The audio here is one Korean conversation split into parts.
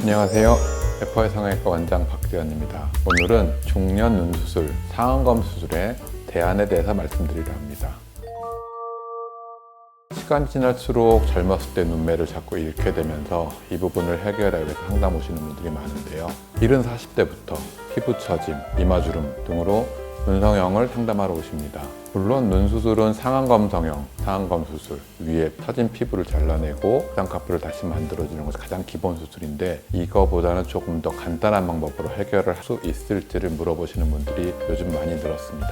안녕하세요. 에퍼의 성형외과 원장 박지현입니다. 오늘은 중년 눈수술, 상안검 수술의 대안에 대해서 말씀드리려 합니다. 시간이 지날수록 젊었을 때 눈매를 자꾸 잃게 되면서 이 부분을 해결하기 위해서 상담 오시는 분들이 많은데요. 70, 40대부터 피부 처짐, 이마주름 등으로 눈성형을 상담하러 오십니다. 물론 눈수술은 상안검 성형, 상안검 수술, 위에 처진 피부를 잘라내고 쌍꺼풀을 다시 만들어주는 것이 가장 기본 수술인데, 이거보다는 조금 더 간단한 방법으로 해결을 할 수 있을지를 물어보시는 분들이 요즘 많이 늘었습니다.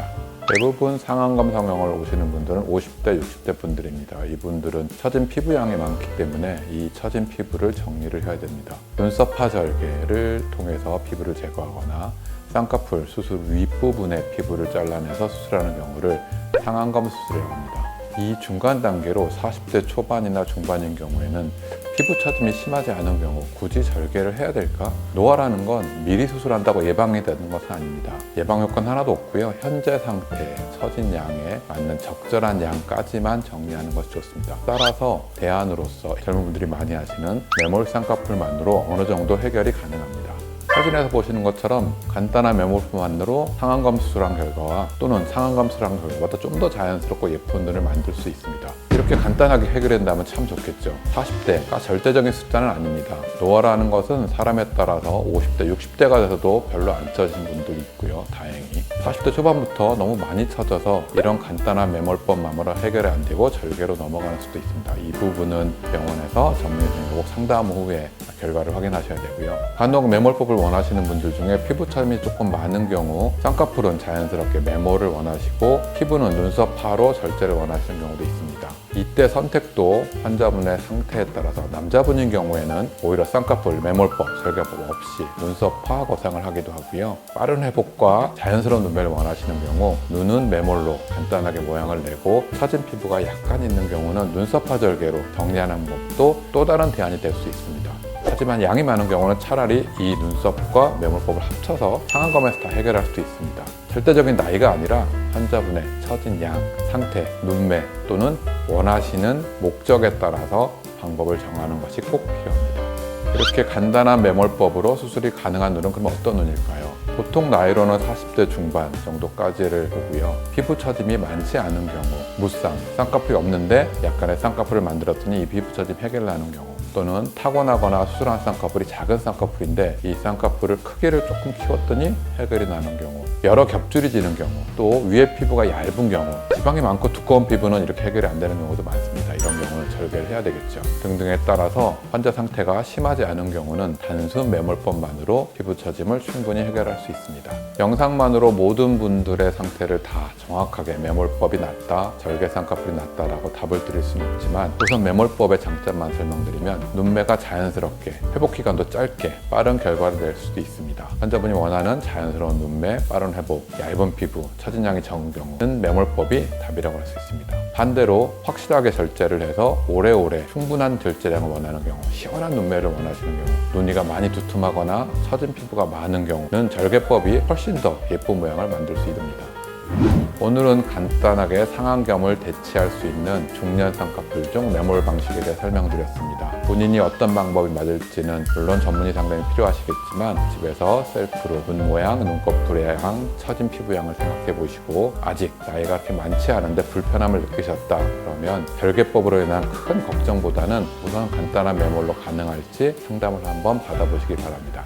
대부분 상안검 성형을 오시는 분들은 50대, 60대 분들입니다. 이분들은 처진 피부량이 많기 때문에 이 처진 피부를 정리를 해야 됩니다. 눈썹 파절개를 통해서 피부를 제거하거나 쌍꺼풀 수술 윗부분의 피부를 잘라내서 수술하는 경우를 상안검 수술이라고 합니다. 이 중간 단계로 40대 초반이나 중반인 경우에는 피부 처짐이 심하지 않은 경우 굳이 절개를 해야 될까? 노화라는 건 미리 수술한다고 예방이 되는 것은 아닙니다. 예방 효과는 하나도 없고요. 현재 상태, 처진 양에 맞는 적절한 양까지만 정리하는 것이 좋습니다. 따라서 대안으로서 젊은 분들이 많이 하시는 매몰 쌍꺼풀만으로 어느 정도 해결이 가능합니다. 사진에서 보시는 것처럼 간단한 매몰법만으로 상안검 수술한 결과와 또는 상안검 수술한 결과보다 좀 더 자연스럽고 예쁜 눈을 만들 수 있습니다. 이렇게 간단하게 해결된다면 참 좋겠죠. 40대가 절대적인 숫자는 아닙니다. 노화라는 것은 사람에 따라서 50대, 60대가 돼서도 별로 안 처진 분들이 있고요. 다행히 40대 초반부터 너무 많이 처져서 이런 간단한 매몰법만으로 해결이 안 되고 절개로 넘어가는 수도 있습니다. 이 부분은 병원에서 전문의들과 꼭 상담 후에 결과를 확인하셔야 되고요. 간혹 매몰법을 원하시는 분들 중에 피부 처짐이 조금 많은 경우 쌍꺼풀은 자연스럽게 매몰을 원하시고 피부는 눈썹파로 절제를 원하시는 경우도 있습니다. 이때 선택도 환자분의 상태에 따라서 남자분인 경우에는 오히려 쌍꺼풀 매몰법, 절개법 없이 눈썹파 거상을 하기도 하고요. 빠른 회복과 자연스러운 눈매를 원하시는 경우 눈은 매몰로 간단하게 모양을 내고 처진 피부가 약간 있는 경우는 눈썹파 절개로 정리하는 법도 또 다른 대안이 될 수 있습니다. 하지만 양이 많은 경우는 차라리 이 눈썹과 매몰법을 합쳐서 상안검에서 다 해결할 수도 있습니다. 절대적인 나이가 아니라 환자분의 처진 양, 상태, 눈매 또는 원하시는 목적에 따라서 방법을 정하는 것이 꼭 필요합니다. 이렇게 간단한 매몰법으로 수술이 가능한 눈은 그럼 어떤 눈일까요? 보통 나이로는 40대 중반 정도까지를 보고요. 피부 처짐이 많지 않은 경우, 무쌍, 쌍꺼풀이 없는데 약간의 쌍꺼풀을 만들었더니 이 피부 처짐 해결을 하는 경우, 또는 타고나거나 수술한 쌍꺼풀이 작은 쌍꺼풀인데 이 쌍꺼풀을 크기를 조금 키웠더니 해결이 나는 경우, 여러 겹줄이 지는 경우, 또 위에 피부가 얇은 경우, 지방이 많고 두꺼운 피부는 이렇게 해결이 안 되는 경우도 많습니다. 이런 경우는 절개를 해야 되겠죠. 등등에 따라서 환자 상태가 심하지 않은 경우는 단순 매몰법만으로 피부 처짐을 충분히 해결할 수 있습니다. 영상만으로 모든 분들의 상태를 다 정확하게 매몰법이 낫다, 절개 쌍꺼풀이 낫다라고 답을 드릴 수는 없지만, 우선 매몰법의 장점만 설명드리면 눈매가 자연스럽게, 회복 기간도 짧게 빠른 결과를 낼 수도 있습니다. 환자분이 원하는 자연스러운 눈매, 빠른 회복, 얇은 피부, 처진 양이 적은 경우는 매몰법이 답이라고 할 수 있습니다. 반대로 확실하게 절제를 해서 오래오래 충분한 절제량을 원하는 경우, 시원한 눈매를 원하시는 경우, 눈이가 많이 두툼하거나 처진 피부가 많은 경우는 절개법이 훨씬 더 예쁜 모양을 만들 수 있습니다. 오늘은 간단하게 상안검을 대체할 수 있는 중년 쌍꺼풀 중 매몰 방식에 대해 설명드렸습니다. 본인이 어떤 방법이 맞을지는 물론 전문의 상담이 필요하시겠지만 집에서 셀프로 눈 모양, 눈꺼풀의 양, 처진 피부 양을 생각해 보시고 아직 나이가 그렇게 많지 않은데 불편함을 느끼셨다 그러면 절개법으로 인한 큰 걱정보다는 우선 간단한 매몰로 가능할지 상담을 한번 받아보시기 바랍니다.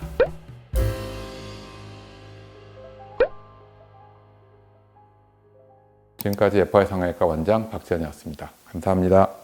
지금까지 에퍼의 성형외과 원장 박지현이었습니다. 감사합니다.